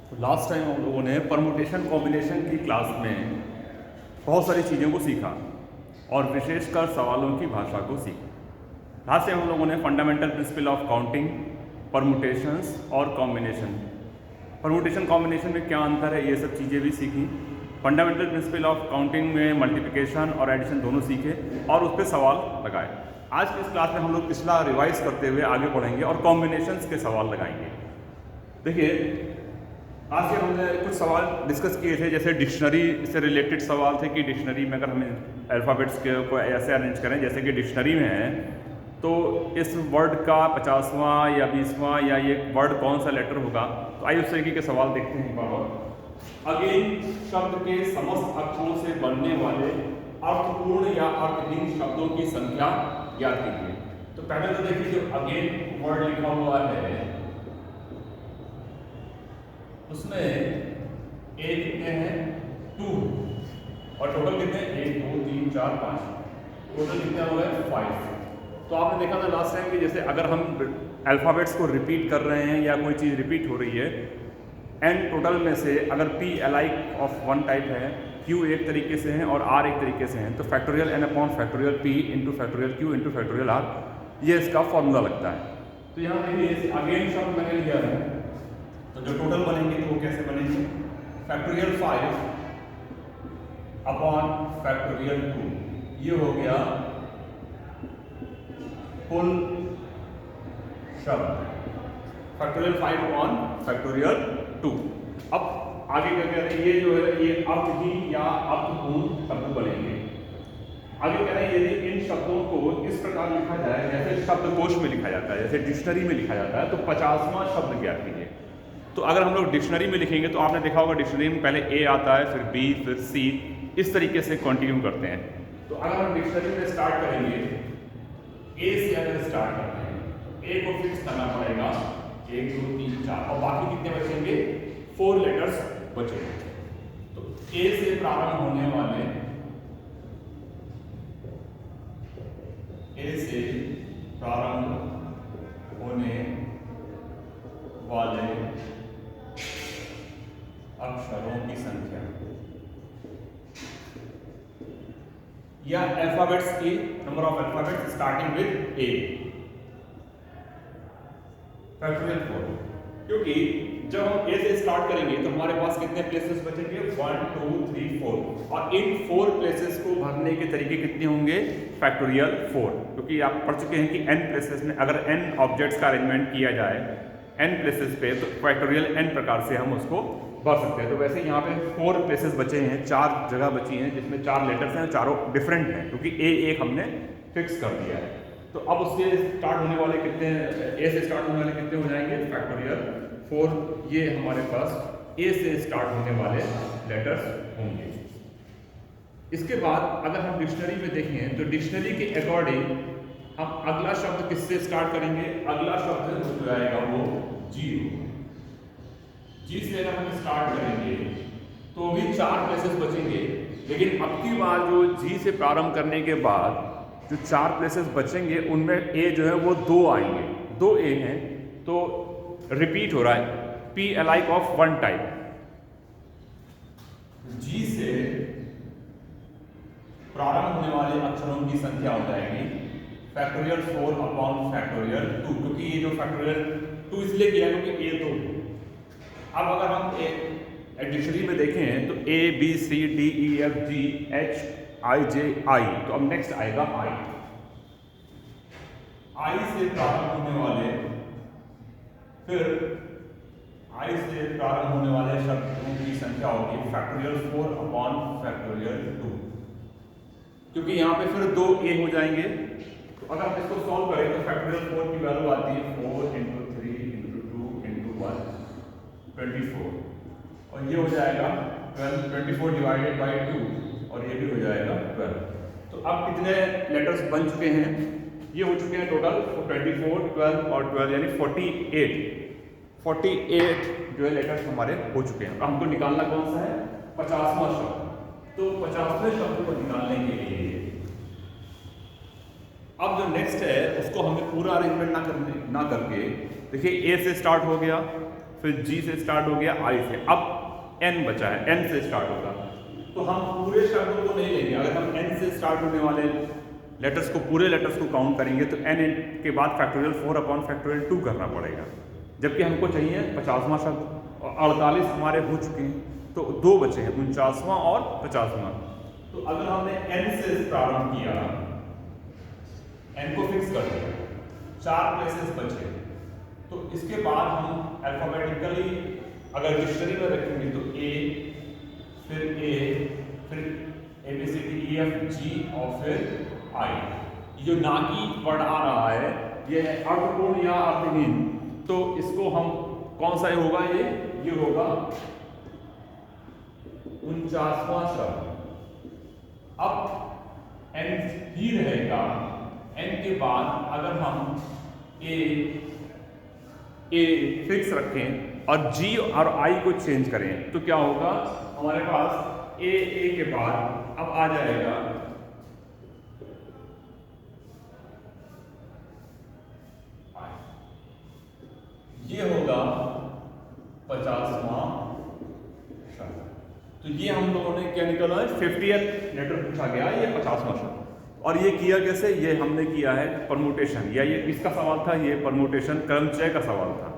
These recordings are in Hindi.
तो लास्ट टाइम हम लोगों ने परमुटेशन कॉम्बिनेशन की क्लास में बहुत सारी चीज़ों को सीखा और विशेषकर सवालों की भाषा को सीखा। लास्ट टाइम हम लोगों ने fundamental principle of counting, permutations और कॉम्बिनेशन, परमुटेशन कॉम्बिनेशन में क्या अंतर है, ये सब चीज़ें भी सीखी। फंडामेंटल प्रिंसिपल ऑफ काउंटिंग में मल्टीप्लिकेशन और एडिशन दोनों सीखे और उस पर सवाल लगाए। आज की इस क्लास में हम लोग पिछला रिवाइज करते हुए आगे बढ़ेंगे और कॉम्बिनेशंस के सवाल लगाएंगे। देखिए, आज से हमने कुछ सवाल डिस्कस किए थे, जैसे डिक्शनरी से रिलेटेड सवाल थे कि डिक्शनरी में अगर हम अल्फ़ाबेट्स के को ऐसे अरेंज करें जैसे कि डिक्शनरी में है, तो इस वर्ड का 50वां या 20वां या ये वर्ड कौन सा लेटर होगा। तो आइए उस तरीके के सवाल देखते हैं। बार अगेन शब्द के समस्त अक्षरों से बनने वाले अर्थपूर्ण या अर्थहीन शब्दों की संख्या ज्ञात कीजिए। तो पहले तो देखिए, जो अगेन वर्ड लिखा हुआ है उसमें ए कितने हैं, 2, और टोटल कितने हैं, 1 2 3 4 5, टोटल कितने हो गए, 5। तो आपने देखा था लास्ट टाइम कि जैसे अगर हम अल्फ़ाबेट्स को रिपीट कर रहे हैं या कोई चीज़ रिपीट हो रही है, एन टोटल में से अगर P L I of one type है, क्यू एक तरीके से हैं और आर एक तरीके से हैं, तो factorial n upon factorial p into factorial q into factorial r, ये इसका फॉर्मूला लगता है। तो यहाँ देखिए अगेन शब्द मैंने लिया है, तो जो टोटल बनेंगे तो वो कैसे बनेंगे, फैक्टोरियल 5 अपॉन फैक्टोरियल 2, ये हो गया कुल शब्द, फैक्टोरियल 5 अपॉन फैक्टोरियल 2। अब आगे क्या कह रहे हैं, ये जो है ये अर्थहीन या अर्थपूर्ण शब्द बनेंगे। आगे कह रहे हैं यदि इन शब्दों को इस प्रकार लिखा जाए जैसे शब्दकोश में लिखा जाता है, जैसे डिक्शनरी में लिखा जाता है, तो 50वां शब्द ज्ञात कीजिए। तो अगर हम लोग डिक्शनरी में लिखेंगे तो आपने देखा होगा डिक्शनरी में पहले ए आता है, फिर बी, फिर सी, इस तरीके से कंटिन्यू करते हैं। तो अगर हम डिक्शनरी में स्टार्ट करेंगे, ए से अगर स्टार्ट करते हैं, ए को फिक्स करना पड़ेगा 1 2 3 4, और बाकी कितने बचेंगे, 4 लेटर्स बचेंगे। तो ए से प्रारंभ होने वाले, ए से प्रारंभ होने वाले अक्षरों की संख्या या अल्फाबेट्स की number of alphabets starting with A, factorial 4। क्योंकि जब हम ए से स्टार्ट करेंगे तो हमारे पास कितने प्लेसेस बचेंगे, 1 2 3 4, और इन 4 प्लेसेस को भरने के तरीके कितने होंगे, फैक्टोरियल 4। क्योंकि आप पढ़ चुके हैं कि n प्लेसेस में अगर n ऑब्जेक्ट्स का अरेंजमेंट किया जाए n प्लेसेस पे, तो फैक्टोरियल n प्रकार से हम उसको भर सकते हैं। तो वैसे यहाँ पे 4 प्लेसेस बचे हैं, 4 जगह बची हैं जिसमें 4 लेटर्स हैं, चारों डिफरेंट हैं क्योंकि ए एक हमने फिक्स कर दिया है। तो अब उससे स्टार्ट होने वाले कितने, ए से स्टार्ट होने वाले कितने हो जाएंगे, फैक्टोरियल 4। ये हमारे पास ए से स्टार्ट होने वाले लेटर्स होंगे। इसके बाद अगर हम डिक्शनरी में देखें तो डिक्शनरी के अकॉर्डिंग हम अगला शब्द किससे स्टार्ट करेंगे, अगला शब्द हो जाएगा वो जी। जी से अगर हम स्टार्ट करेंगे तो भी 4 प्लेसेस बचेंगे, लेकिन अब की बार जो जी से प्रारंभ करने के बाद जो 4 प्लेसेस बचेंगे उनमें ए जो है वो 2 आएंगे, 2 ए हैं, तो रिपीट हो रहा है P L I of one type. G से प्रारंभ होने वाले अक्षरों की संख्या हो जाएगी फैक्टोरियल 4 अपॉन फैक्टोरियल 2, क्योंकि ये जो फैक्टोरियल 2 इसलिए किया क्योंकि ए 2। अब अगर हम डिक्शनरी में देखें तो A B C D E F G H I J I, तो अब नेक्स्ट आएगा आई। आई से प्रारंभ होने वाले, फिर आई से प्रारंभ होने वाले शब्दों की संख्या होगी फैक्टोरियल 4 अपॉन फैक्टोरियल 2, क्योंकि यहाँ पे फिर 2 ए हो जाएंगे। तो अगर हम इसको सॉल्व करें तो फैक्टोरियल 4 की वैल्यू आती है 4 इंटू 3 इंटू 2 इंटू 1 24, और ये हो जाएगा 12, 24 डिवाइडेड बाई 2, और ये भी हो जाएगा 12। तो अब कितने लेटर्स बन चुके हैं, ये हो चुके हैं टोटल 24 12 और 12 यानी 48 जो है लेटर्स हमारे हो चुके हैं। अब हमको निकालना कौन सा है, 50वां शब्द। तो 50वें शब्द को निकालने के लिए अब जो नेक्स्ट है उसको हमें पूरा अरेंजमेंट ना करके, देखिए ए से स्टार्ट हो गया, फिर G से स्टार्ट हो गया, I से, अब N बचा है, N से स्टार्ट होगा। तो हम पूरे शब्दों को नहीं लेंगे, अगर हम N से स्टार्ट होने वाले लेटर्स को, पूरे लेटर्स को काउंट करेंगे तो N के बाद फैक्टोरियल 4/2 करना पड़ेगा, जबकि हमको चाहिए 50वां शब्द और 48 हमारे हो चुके हैं, तो 2 बचे हैं, 49वां और 50वां। तो अगर हमने N से प्रारंभ किया, N को फिक्स कर दिया, 4 प्लेसेस बचे, तो इसके बाद हम अल्फाबेटिकली अगर डिक्शनरी में रखेंगे तो A, फिर ABCDEFG और फिर I। ये जो ना की वर्ड आ रहा है ये है अर्थपूर्ण या अर्थहीन, तो इसको हम कौन सा होगा, ये होगा 49वां शब्द। अब N ही रहेगा, N के बाद अगर हम A फिक्स रखें और G और I को चेंज करें तो क्या होगा, हमारे पास A के बाद अब आ जाएगा I, ये होगा 50वां शब्द। तो ये हम लोगों ने क्या निकाला है, 50th लेटर पूछा गया, ये 50वां शब्द। और ये किया कैसे, ये हमने किया है परमुटेशन, या ये किसका सवाल था, ये परमुटेशन क्रमचय का सवाल था।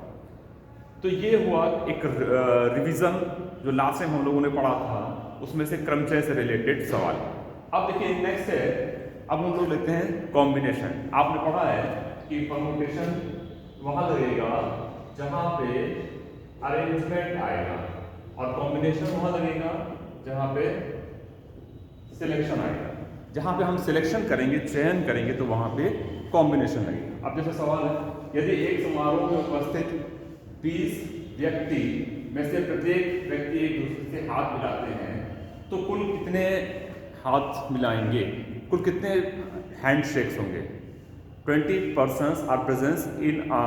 तो ये हुआ एक रिवीजन जो लास्ट टाइम हम लोगों ने पढ़ा था, उसमें से क्रमचय से रिलेटेड सवाल। अब देखिए नेक्स्ट है, अब हम लोग लेते हैं कॉम्बिनेशन। आपने पढ़ा है कि परमुटेशन वहां लगेगा जहां पे अरेंजमेंट आएगा, और कॉम्बिनेशन वहां लगेगा जहां पे सिलेक्शन आएगा। जहां पे हम सिलेक्शन करेंगे, चयन करेंगे, तो वहां पे कॉम्बिनेशन लगेगा। अब जैसे सवाल है, यदि एक समारोह में उपस्थित 20 व्यक्ति में से प्रत्येक व्यक्ति एक दूसरे से हाथ मिलाते हैं, तो कुल कितने हाथ मिलाएंगे, कुल कितने हैंडशेक्स होंगे। 20 persons are presence in a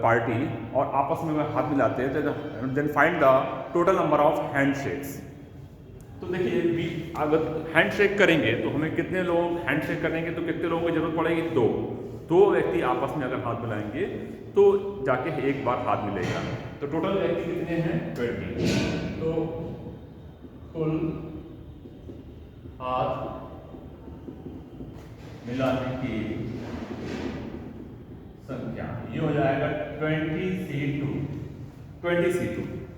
party, और आपस में हाथ मिलाते हैं, तो then find the total number of handshakes. तो देखिए अगर हैंडशेक करेंगे तो हमें कितने लोग हैंडशेक करेंगे, तो कितने लोगों की जरूरत पड़ेगी, 2 व्यक्ति आपस में अगर हाथ मिलाएंगे तो जाके एक बार हाथ मिलेगा। तो टोटल व्यक्ति कितने हैं, 20। तो कुल हाथ मिलाने की संख्या ये हो जाएगा 20C2।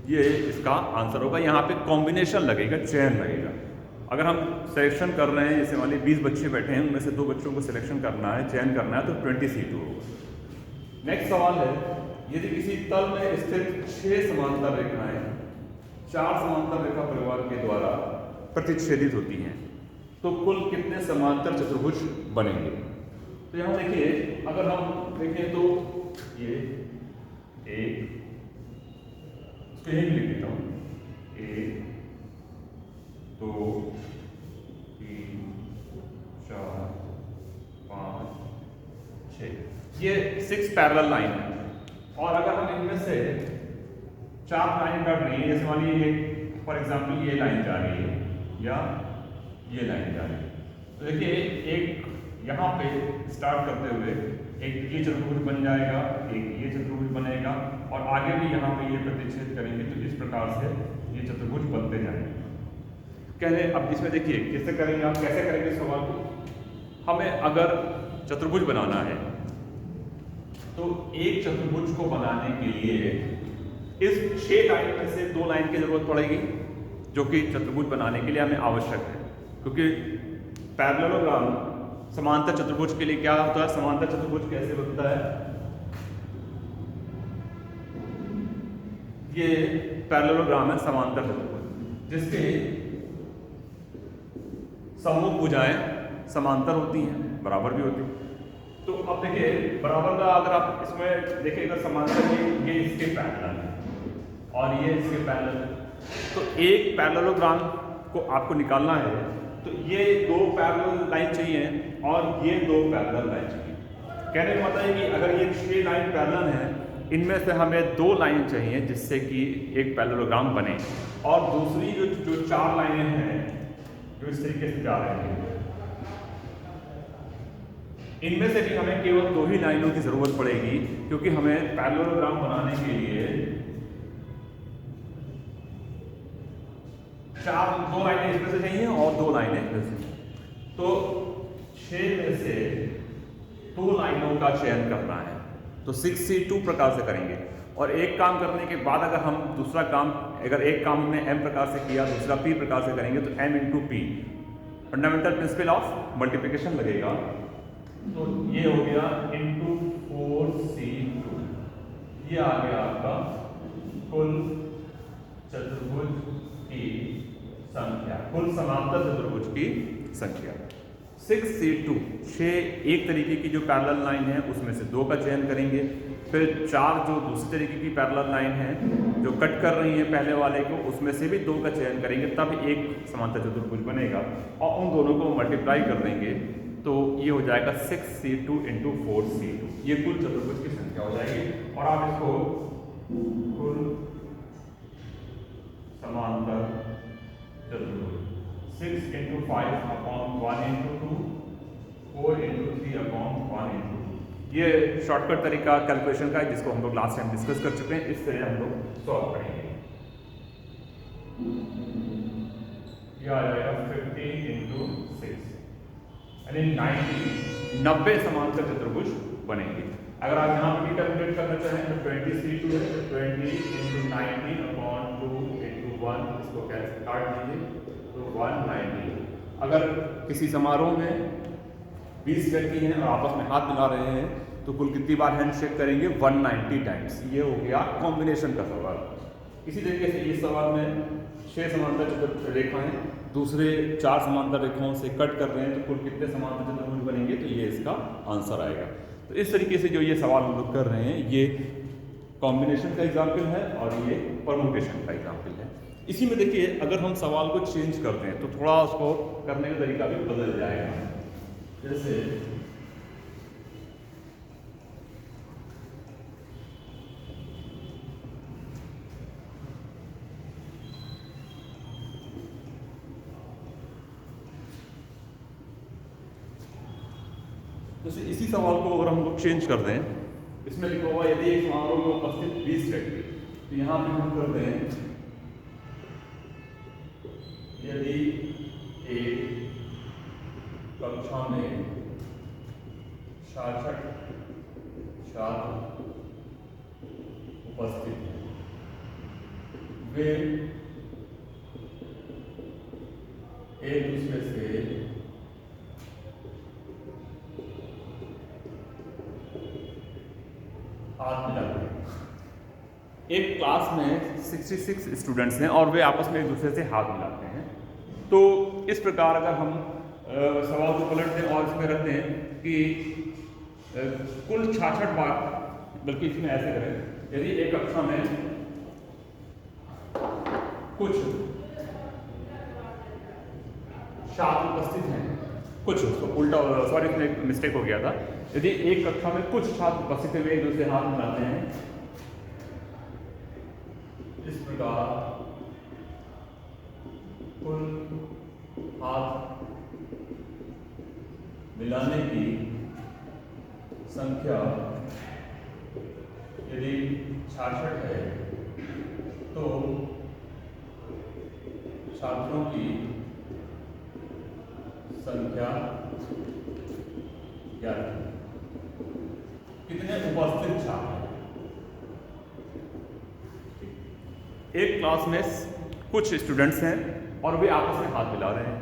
ये इसका आंसर होगा। यहाँ पे कॉम्बिनेशन लगेगा, चयन लगेगा। अगर हम सिलेक्शन कर रहे हैं, जैसे मान लीजिए 20 बच्चे बैठे हैं, उनमें से 2 बच्चों को सिलेक्शन करना है, चयन करना है, तो 20C2 होगा। नेक्स्ट सवाल है, यदि किसी तल में स्थित 6 समांतर रेखाएं 4 समांतर रेखा परिवार के द्वारा प्रतिच्छेदित होती हैं, तो कुल कितने समांतर चतुर्भुज बनेंगे। तो यहाँ देखिए, अगर हम देखें तो ये एक, इसको यही लिख देता हूँ, 1 2 3 4 5 6, ये 6 पैरेलल लाइन है। और अगर हम इनमें से 4 लाइन काट रही है, जैसे मान लीजिए फॉर एग्जाम्पल ये लाइन जा रही है या ये लाइन जा रही है, तो देखिए एक यहाँ पे स्टार्ट करते हुए एक ये चतुर्भुज बन जाएगा, एक ये चतुर्भुज बनेगा, और आगे भी यहाँ पे ये प्रतिच्छेद करेंगे, तो इस प्रकार से ये चतुर्भुज बनते जाएंगे। कहने अब इसमें देखिए कैसे करेंगे, आप कैसे करेंगे सवाल को। हमें अगर चतुर्भुज बनाना है तो एक चतुर्भुज को बनाने के लिए इस 6 लाइन में से 2 लाइन की जरूरत पड़ेगी, जो कि चतुर्भुज बनाने के लिए हमें आवश्यक है। क्योंकि पैरेललोग्राम समांतर चतुर्भुज के लिए क्या होता है, समांतर चतुर्भुज कैसे बनता है, ये पैरेललोग्राम है समांतर चतुर्भुज, जिसके सम्मुख भुजाएं समांतर होती हैं, बराबर भी होती हैं। तो अब देखिए बराबर का अगर आप इसमें देखिए, अगर समांतर ये इसके पैरेलल है और ये इसके पैरेलल है, तो एक पैरेललोग्राम को आपको निकालना है, तो ये 2 पैरेलल लाइन चाहिए और ये 2 पैरेलल लाइन चाहिए। कहने का मतलब है कि अगर ये 6 लाइन पैरेलल हैं, इनमें से हमें 2 लाइन चाहिए जिससे कि एक पैरेललोग्राम बने, और दूसरी जो 4 लाइनें हैं जो इस तरीके से जा रही हैं, इनमें से भी हमें केवल 2 ही लाइनों की जरूरत पड़ेगी, क्योंकि हमें पैरेललोग्राम बनाने के लिए 2 लाइनें इसमें से चाहिए और 2 लाइनें इसमें से। तो 6 में से 2 लाइनों का चयन करना है, तो 6C2 प्रकार से करेंगे। और एक काम करने के बाद अगर हम दूसरा काम, अगर एक काम हमने M प्रकार से किया, दूसरा P प्रकार से करेंगे, तो M into P, fundamental principle of multiplication लगेगा। तो ये हो गया इंटू 4C2, ये आ गया आपका कुल चतुर्भुज की संख्या, कुल समांतर चतुर्भुज की संख्या। 6C2, 6 एक तरीके की जो पैरेलल लाइन है उसमें से 2 का चयन करेंगे, फिर 4 जो दूसरी तरीके की पैरेलल लाइन है जो कट कर रही है पहले वाले को, उसमें से भी 2 का चयन करेंगे, तब एक समांतर चतुर्भुज बनेगा और उन दोनों को मल्टीप्लाई कर देंगे, तो ये हो जाएगा 6C2 इंटू 4C2, ये कुल चतुर्भुज की संख्या हो जाएगी। और आप इसको कुल समांतर चतुर्भुज 6 into 5 upon 1 into 2, 4 into 3 upon 1 into 2, ये शॉर्टकट तरीका कैलकुलेशन का है जिसको हम लोग लास्ट टाइम डिस्कस कर चुके हैं। इस तरह हम लोग सॉल्व करेंगे। ये आ जाएगा 15 इंटू 6 यानी 90 समांतर चतुर्भुज बनेंगे। अगर आप यहाँ पर भी कैलकुलेट करना चाहें तो 20C2 है, तो 20 इंटू 90 अपॉन 2 इंटू 1, इसको कैसे काट दीजिए, तो 190। अगर किसी समारोह में 20 व्यक्ति हैं और आपस में हाथ मिला रहे हैं तो कुल कितनी बार हैंडशेक करेंगे, 190 टाइम्स। ये हो गया कॉम्बिनेशन का सवाल। इसी तरीके से इस सवाल में 6 समांतर रेखाएं दूसरे 4 समांतर रेखाओं से कट कर रहे हैं, तो कुल कितने समांतर चतुर्भुज बनेंगे, तो ये इसका आंसर आएगा। तो इस तरीके से जो ये सवाल हम लोग कर रहे हैं, ये कॉम्बिनेशन का एग्जाम्पल है और ये परमुटेशन का एग्जाम्पल है। इसी में देखिए, अगर हम सवाल को चेंज करते हैं तो थोड़ा उसको करने का तरीका भी बदल जाएगा। जैसे इसी सवाल को अगर हम लोग चेंज कर दें, इसमें लिखा हुआ यदि एक समारोह में उपस्थित 20 व्यक्ति, तो यहाँ पे हम कर दें यदि एक कक्षा में 66 छात्र उपस्थित हैं, वे एक दूसरे से हाथ मिलाते हैं। एक क्लास में 66 स्टूडेंट्स हैं और वे आपस में एक दूसरे से हाथ मिलाते हैं। तो इस प्रकार अगर हम सवाल को पलट दें और इसमें रख दें कि कुल 66 बार, बल्कि इसमें ऐसे करें, यदि एक कक्षा में कुछ छात्र उपस्थित हैं, कुछ उल्टा, सॉरी इसमें मिस्टेक हो गया था, यदि एक कक्षा में कुछ छात्र उपस्थित हैं, वे एक दूसरे हाथ मिलाते हैं, इस प्रकार कुल हाथ मिलाने की संख्या यदि 66 है तो छात्रों की संख्या क्या है, कितने उपस्थित छात्र। एक क्लास में कुछ स्टूडेंट्स हैं और वे आपस में हाथ मिला रहे हैं,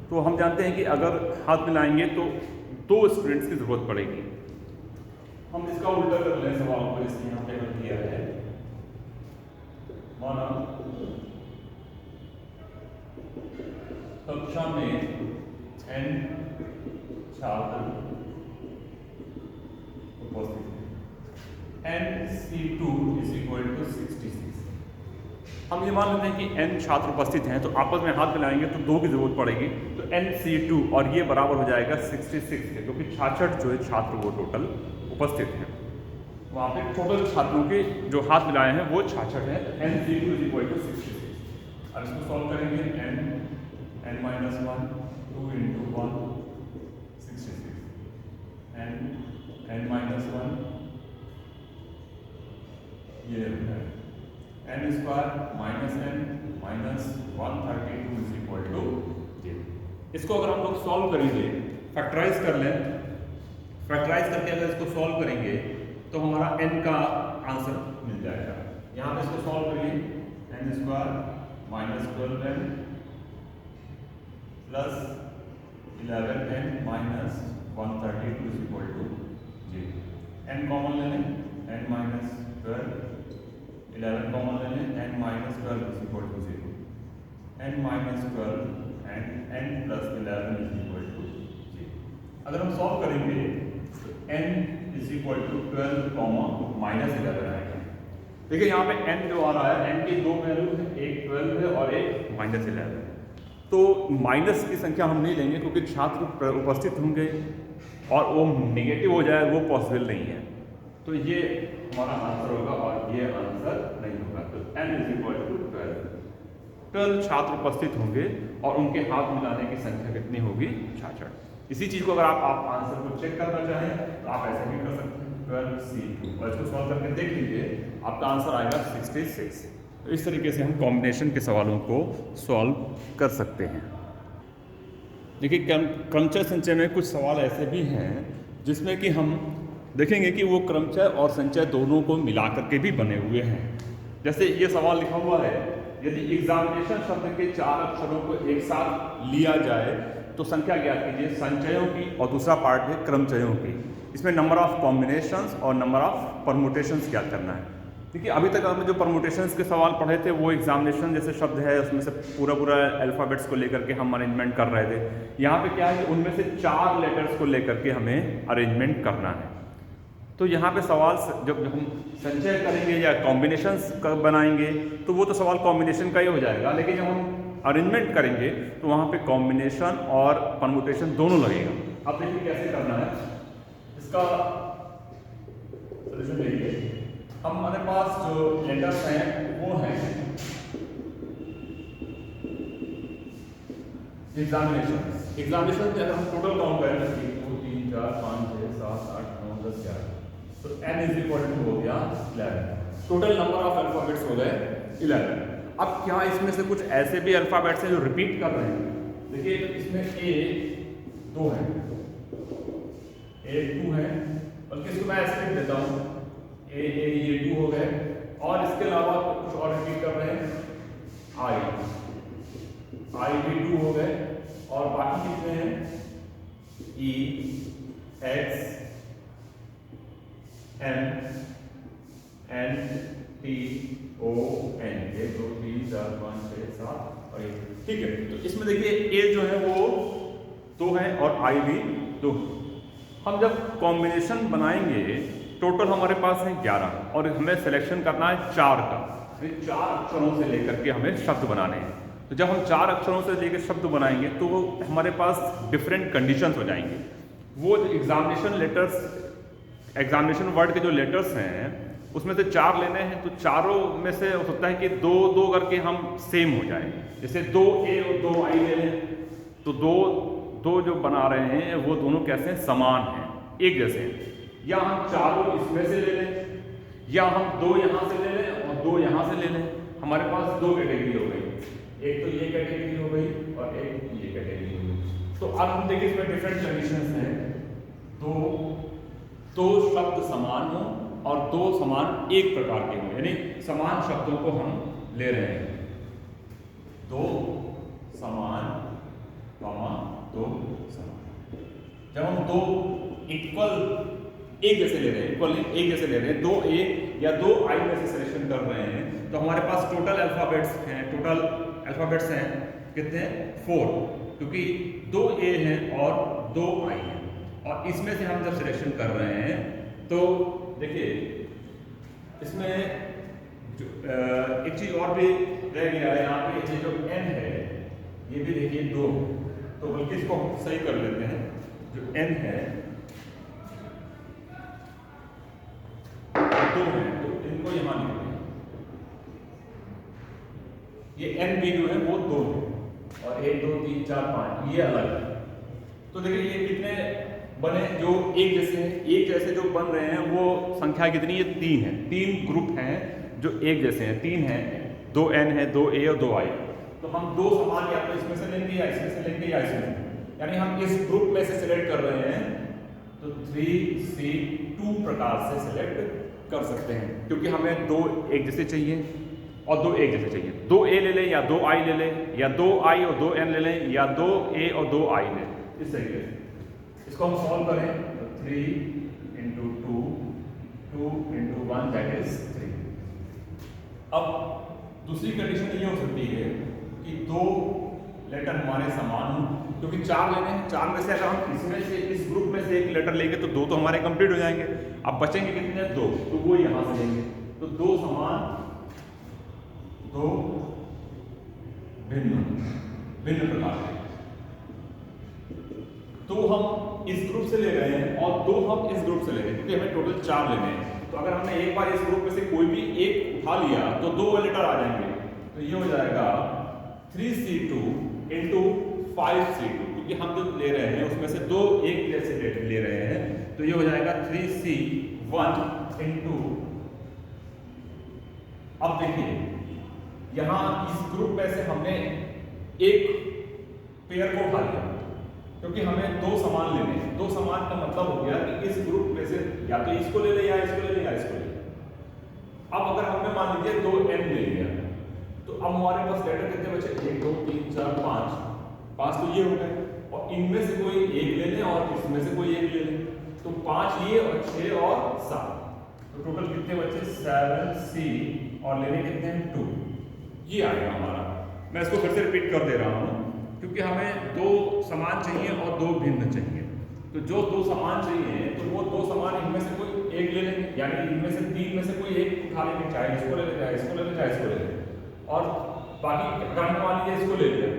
तो हम जानते हैं कि अगर हाथ मिलाएंगे तो 2 स्टूडेंट्स की जरूरत पड़ेगी। हम इसका उल्टा कर लें सवाल को, इसलिए यहाँ पे कर दिया है, माना कक्षा में n छात्र उपस्थित हैं, NC2 is equal to 66। हम ये मान लेते हैं कि n छात्र उपस्थित हैं, तो आपस में हाथ मिलाएंगे तो 2 की जरूरत पड़ेगी, तो NC2 और ये बराबर हो जाएगा 66 के, क्योंकि 66 जो है छात्र वो टोटल उपस्थित हैं। वहाँ पे टोटल छात्रों के जो हाथ मिलाए हैं वो 66 है, NC2 is equal to 66। अब इसको सॉल्व करेंगे, n-1 2 into 1 66, n माइनस 1 ये है n square minus n minus 132 is equal to 0। इसको अगर हम लोग सॉल्व करेंगे, फैक्टराइज कर लें, फैक्टराइज करके अगर इसको सॉल्व करेंगे तो हमारा n का आंसर मिल जाएगा। यहाँ पे इसको सॉल्व करिए, n square minus 12n plus 11n minus 132 is equal to 0। n common ले लें, n माइनस 12, 11 कॉमन ले लें, n minus 12 is equal to 0। n minus 12 and n plus 11 is equal to 0। अगर हम सॉल्व करेंगे तो n is equal to 12 comma minus 11 आएगा। देखिए यहाँ पे n जो आ रहा है, n की दो वैल्यू है, एक 12 है और एक माइनस 11। तो माइनस की संख्या हम नहीं लेंगे क्योंकि छात्र उपस्थित होंगे और वो नेगेटिव हो जाए, वो पॉसिबल नहीं है। तो ये हमारा आंसर होगा और ये आंसर नहीं होगा। तो n इज इक्वल टू 12 छात्र उपस्थित होंगे और उनके हाथ मिलाने की संख्या कितनी होगी? 66। इसी चीज को अगर आप आंसर को चेक करना चाहें तो आप ऐसे भी कर सकते हैं, 12C2 और इसको सॉल्व करके देख लीजिए, आपका आंसर आएगा 66। तो इस तरीके से हम कॉम्बिनेशन के सवालों को सॉल्व कर सकते हैं। देखिए क्रमचय संचय में कुछ सवाल ऐसे भी हैं जिसमें कि हम देखेंगे कि वो क्रमचय और संचय दोनों को मिला करके भी बने हुए हैं। जैसे ये सवाल लिखा हुआ है, यदि एग्जामिनेशन शब्द के 4 अक्षरों को एक साथ लिया जाए तो संख्या ज्ञात कीजिए संचयों की, और दूसरा पार्ट है क्रमचयों की। इसमें नंबर ऑफ कॉम्बिनेशंस और नंबर ऑफ परमुटेशंस ज्ञात करना है। देखिए अभी तक हमने जो परमुटेशंस के सवाल पढ़े थे वो एग्जामिनेशन जैसे शब्द है उसमें से पूरा अल्फ़ाबेट्स को लेकर के हम अरेंजमेंट कर रहे थे। यहाँ पे क्या है कि उनमें से 4 लेटर्स को लेकर के हमें अरेंजमेंट करना है। तो यहाँ पे सवाल जब हम संचय करेंगे या कॉम्बिनेशंस बनाएंगे तो वो तो सवाल कॉम्बिनेशन का ही हो जाएगा, लेकिन जब हम अरेंजमेंट करेंगे तो वहाँ पे कॉम्बिनेशन और परमुटेशन दोनों लगेगा। अब देखिए कैसे करना है इसका सोल्यूशन। देखिए हमारे पास जो लेटर्स हैं वो हैं एग्जामिनेशन में अगर हम टोटल काउंट करें 1 2 3 4 5 6 7 8 9 10 11 तो n इज इक्वल टू हो गया 11। टोटल नंबर ऑफ अल्फाबेट्स हो गए 11। अब क्या इसमें से कुछ ऐसे भी अल्फाबेट्स हैं जो रिपीट कर रहे हैं? देखिए इसमें a 2 है, a 2 है, बल्कि इसको मैं ऐसे लिख देता हूँ a ये 2 हो गए, और इसके अलावा कुछ और रिपीट कर रहे हैं I भी 2 हो गए, और बाकी कितने हैं E X M N T O N 1 2 3 4 5 6 7 और 1। ठीक है, तो इसमें देखिए A जो है वो 2 है और I भी 2। हम जब कॉम्बिनेशन बनाएंगे टोटल हमारे पास है 11 और हमें सिलेक्शन करना है 4 का। 4 अक्षरों से लेकर के हमें शब्द बनाने हैं। तो जब हम 4 अक्षरों से लेकर शब्द बनाएंगे तो वो हमारे पास डिफरेंट कंडीशंस हो जाएंगे। वो एग्जामिनेशन लेटर्स, एग्जामिनेशन वर्ड के जो लेटर्स हैं उसमें से 4 लेने हैं, तो चारों में से हो सकता है कि 2 करके हम सेम हो जाए। जैसे 2A और 2I ले लें तो दो जो बना रहे हैं वो दोनों कैसे हैं? समान हैं, एक जैसे हैं। या हम चारों इसमें से ले लें, या हम 2 यहाँ से ले लें और 2 यहाँ से ले लें। हमारे पास 2 कैटेगरी हो गई, एक तो ये कैटेगरी हो गई और एक ये कैटेगरी हो गई। तो अब हम देखिए इसमें डिफरेंट कंडीशंस हैं। दो शब्द समान हो और 2 समान एक प्रकार के हो, यानी समान शब्दों को हम ले रहे हैं। 2 समान, 2 समान। जब हम 2 इक्वल एक जैसे ले रहे हैं, इक्वल एक जैसे ले रहे हैं, 2A या 2I में से सिलेक्शन कर रहे हैं, तो हमारे पास टोटल अल्फाबेट्स हैं कितने? 4, क्योंकि 2A हैं और 2I हैं। और इसमें से हम जब सिलेक्शन कर रहे हैं तो देखिए इसमें जो एक चीज और भी रह गया है। यहाँ पे ये जो n है ये भी देखिए 2, तो बल्कि इसको हम सही कर लेते हैं। जो n है 2 है, तो इनको यहाँ लिखते हैं। ये n भी जो है वो 2 है और 1 2 3 4 5 ये अलग है। तो देखिए ये कितने बने जो एक जैसे हैं, एक जैसे जो बन रहे हैं वो संख्या कितनी है? 3 है। 3 ग्रुप हैं जो एक जैसे हैं, 3 हैं, 2 n है, 2 a और 2 i। तो हम दो समान या तो इसमें से लेंगे या इसमें से लेंगे या इसमें, यानी हम इस ग्रुप में से सिलेक्ट कर रहे हैं तो 3c2 प्रकार से सिलेक्ट कर सकते हैं, क्योंकि हमें दो एक जैसे चाहिए और दो एक जैसे चाहिए। 2 a ले लें या 2 i ले लें, या 2 i और 2 n ले लें, या 2 a और 2 i लें, इस तरीके से। इसको हम सॉल्व करें तो 3 × 2 2 × 1 दैट इज 3। अब दूसरी कंडीशन ये हो सकती है कि दो लेटर हमारे समान हों, क्योंकि 4 लेने हैं, 4 में से अगर हम इसमें से इस ग्रुप में से एक लेटर लेंगे तो 2 तो हमारे कंप्लीट हो जाएंगे। अब बचेंगे कितने? 2, तो वो यहां से लेंगे। तो दो समान, दो भिन्न भिन्न प्रकार के, तो हम इस ग्रुप से ले रहे हैं और 2 हम इस ग्रुप से ले रहे हैं, क्योंकि हमें टोटल 4 लेने हैं। तो अगर हमने एक बार इस ग्रुप में से कोई भी एक उठा लिया तो 2 लेटर आ जाएंगे। तो ये हो जाएगा 3c2 × 5c2, क्योंकि हम जो ले रहे हैं उसमें से 2 एक जैसे ले रहे हैं। तो ये हो जाएगा 3c1 × अब देखिए यहां इस ग्रुप में से हमने एक पेयर को उठा लिया, क्योंकि हमें 2 समान लेने हैं। 2 समान का मतलब हो गया कि इस ग्रुप में से या तो इसको ले लें या इसको ले लें या इसको ले लें। अब अगर हमने मान लीजिए 2 n ले लिया, तो अब हमारे पास लेटर कितने बचे? 1 2 3 4 5 5 तो ये हो गए, और इनमें से कोई एक ले लें और इसमें से कोई एक ले लें, तो 5 ये और 6 और 7, तो टोटल कितने बचे? 7c, और लेने कितने हैं? 2। ये आ गया हमारा। मैं इसको फिर से रिपीट कर दे रहा हूं, क्योंकि हमें 2 समान चाहिए और 2 भिन्न चाहिए। तो जो 2 समान चाहिए तो वो 2 समान इनमें से कोई एक ले लेंगे, यानी इनमें से 3 में से कोई एक उठा लेंगे, चाहे इसको ले लें, चाहे इसको ले लें, चाहे इसको ले लें, और बाकी अगर हम मान लीजिए इसको ले लिया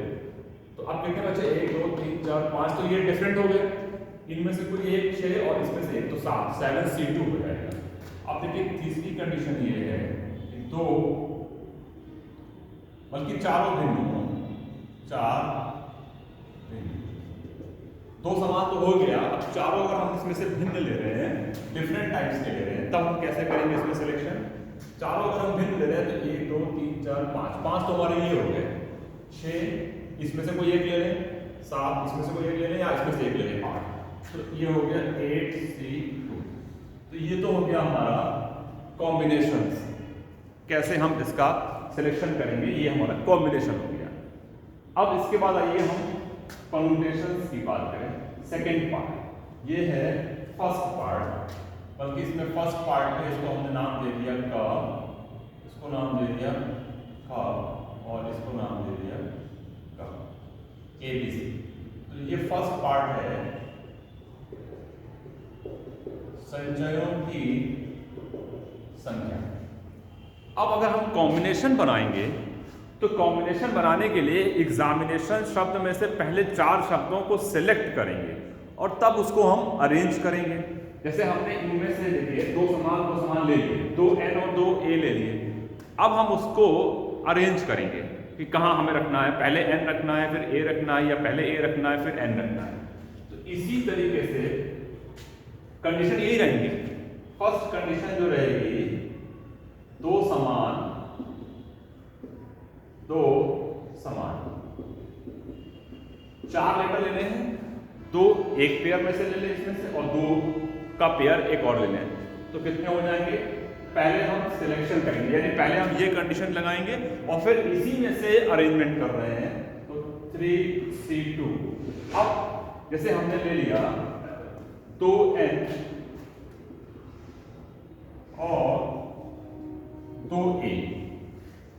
तो अब कितने बचे? 1 2 3 4 5, तो ये डिफरेंट हो गए। इनमें से कोई एक 6 और इसमें से एक, तो 7c2 हो जाएगा। अब देखिए तीसरी कंडीशन ये है कि 2 बल्कि चारों भिन्न हो, 4 2 समान तो हो गया। अब चारों अगर हम इसमें से भिन्न ले रहे हैं, डिफरेंट टाइप्स के ले रहे हैं, तब हम कैसे करेंगे इसमें सिलेक्शन? चारों अगर हम भिन्न ले रहे हैं तो 1 2 3 4 5 5 तो हमारे ये हो गए, 6 इसमें से कोई एक ले लें, 7 इसमें से कोई एक ले लें, या इसमें से एक ले लें, 8, तो ये हो गया 8c2। तो ये तो हो गया हमारा कॉम्बिनेशंस। कैसे हम इसका सिलेक्शन करेंगे, ये हमारा कॉम्बिनेशन हो गया। अब इसके बाद आइए हम परम्यूटेशंस की बात करें। सेकेंड पार्ट ये है फर्स्ट पार्ट, बल्कि इसमें फर्स्ट पार्ट में इसको हमने नाम दे दिया कर्व, इसको नाम दे दिया कर्व, और इसको नाम दे दिया कर्व ABC। तो ये फर्स्ट पार्ट है संचयों की संख्या। अब अगर हम कॉम्बिनेशन बनाएंगे तो कॉम्बिनेशन बनाने के लिए एग्जामिनेशन शब्द में से पहले 4 शब्दों को सिलेक्ट करेंगे और तब उसको हम अरेंज करेंगे। जैसे हमने इनमें से देखिए 2 समान ले लिए, 2 n और 2 a ले लिए। अब हम उसको अरेंज करेंगे कि कहाँ हमें रखना है, पहले n रखना है, फिर a रखना है, या पहले a रखना है, फिर n रखना है। तो इसी तरीके से कंडीशन यही रहेंगी। फर्स्ट कंडीशन जो रहेगी, 2 समान 4 लेटर लेने हैं, 2 एक पेयर में से ले लें इसमें से, और 2 का पेयर एक और ले लें, तो कितने हो जाएंगे? पहले हम सिलेक्शन करेंगे, यानी पहले हम ये कंडीशन लगाएंगे और फिर इसी में से अरेंजमेंट कर रहे हैं, तो 3c2। अब जैसे हमने ले लिया 2n और 2a,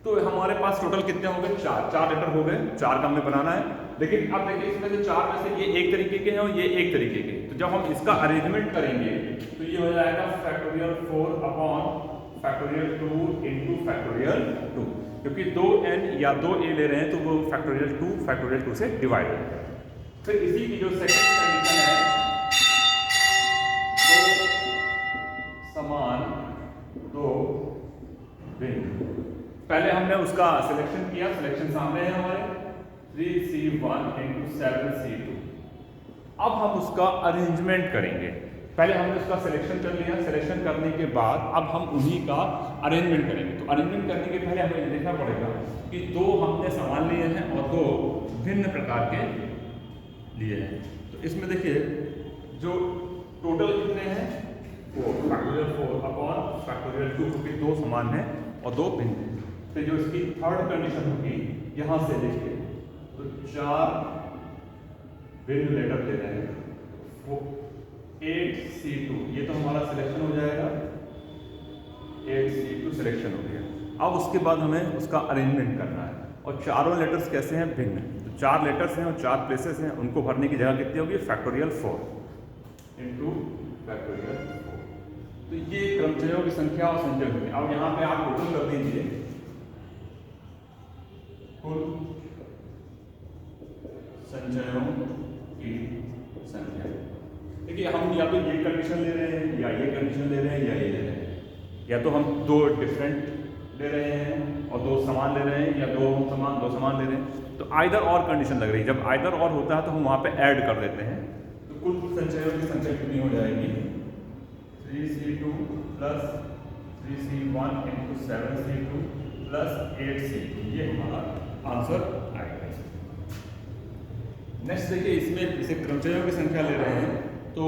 तो हमारे पास टोटल कितने हो गए? 4 लेटर हो गए, 4 का हमें बनाना है। लेकिन अब देखिए इसमें से 4 में से ये एक तरीके के हैं और ये एक तरीके के, तो जब हम इसका अरेंजमेंट करेंगे तो ये हो जाएगा factorial 4 upon factorial 2 into factorial 2, क्योंकि 2n या 2a ले रहे हैं तो वो फैक्टोरियल 2 से डिवाइड हो जाएगा। फिर इसी की जो सेकंड कंडीशन है, 2 समान 2 भिन्न। पहले हमने उसका सिलेक्शन किया, सिलेक्शन सामने है हमारे, 3c1 × 7c2। अब हम उसका अरेंजमेंट करेंगे। पहले हमने उसका सिलेक्शन कर लिया, सिलेक्शन करने के बाद अब हम उन्हीं का अरेंजमेंट करेंगे। तो अरेंजमेंट करने के पहले हमें देखना पड़ेगा कि दो हमने सामान लिए हैं और दो भिन्न प्रकार के लिए हैं। तो इसमें देखिए जो टोटल कितने हैं 4 फैक्टोरियल 4 अपॉन फैक्टोरियल 2, क्योंकि दो समान हैं और दो भिन्न हैं। तो जो इसकी थर्ड कंडीशन होगी यहाँ से देखिए तो 4 भिन्न लेटर दे रहे हैं, वो 8C2 ये तो हमारा सिलेक्शन हो जाएगा, 8C2 सिलेक्शन हो गया। अब उसके बाद हमें उसका अरेंजमेंट करना है और चारों लेटर्स कैसे हैं भिन्न। तो 4 लेटर्स हैं और 4 प्लेसेस हैं, उनको भरने की जगह कितनी होगी फैक्टोरियल 4 इंटू फैक्टोरियल 4। तो ये क्रमचयों की संख्या और संचय होगी। अब यहाँ पे आप टोटल कर दीजिए कुल संचयों की संख्या। देखिए हम या तो ये कंडीशन ले रहे हैं या ये कंडीशन ले रहे हैं या ये ले रहे हैं, या तो हम दो डिफरेंट ले रहे हैं और दो समान ले रहे हैं, या दो समान ले रहे हैं। तो आइदर और कंडीशन लग रही है। जब आइदर और होता है तो हम वहाँ पे ऐड कर देते हैं। तो कुल संचयों की संख्या कितनी हो जाएगी 3C2 plus 3C1 into 7C2 plus 8C2, ये हमारा आंसर आएगा। नेक्स्ट देखिए इसमें जैसे क्रमचयों की संख्या ले रहे हैं तो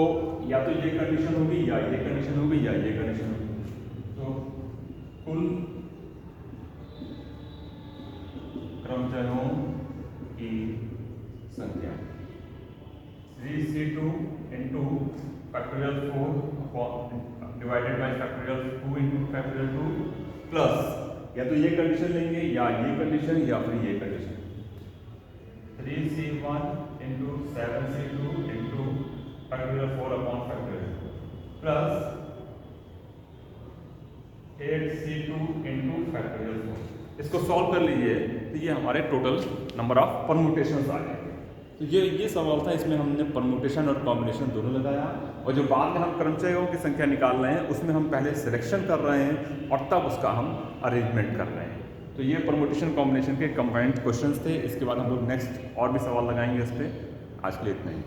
या तो ये कंडीशन होगी या ये कंडीशन होगी या ये कंडीशन होगी। तो कुल क्रमचयों की संख्या 3C2 into factorial 4 divided by factorial 2 into factorial 2 plus या तो ये कंडीशन लेंगे या ये कंडीशन या फिर ये condition 3C1 into 7C2 into factorial 4 upon factorial plus 8C2 into factorial 4। इसको सॉल्व कर लीजिए तो ये हमारे टोटल नंबर ऑफ परम्यूटेशंस आ जाएंगे। तो ये सवाल था, इसमें हमने परम्यूटेशन और कॉम्बिनेशन दोनों लगाया और जो बाद में हम क्रमचयों की संख्या निकाल रहे हैं उसमें हम पहले सिलेक्शन कर रहे हैं और तब उसका हम अरेंजमेंट कर रहे हैं। तो ये परम्यूटेशन कॉम्बिनेशन के कंबाइंड क्वेश्चंस थे। इसके बाद हम लोग नेक्स्ट और भी सवाल लगाएंगे इस पर। आज के लिए इतना ही।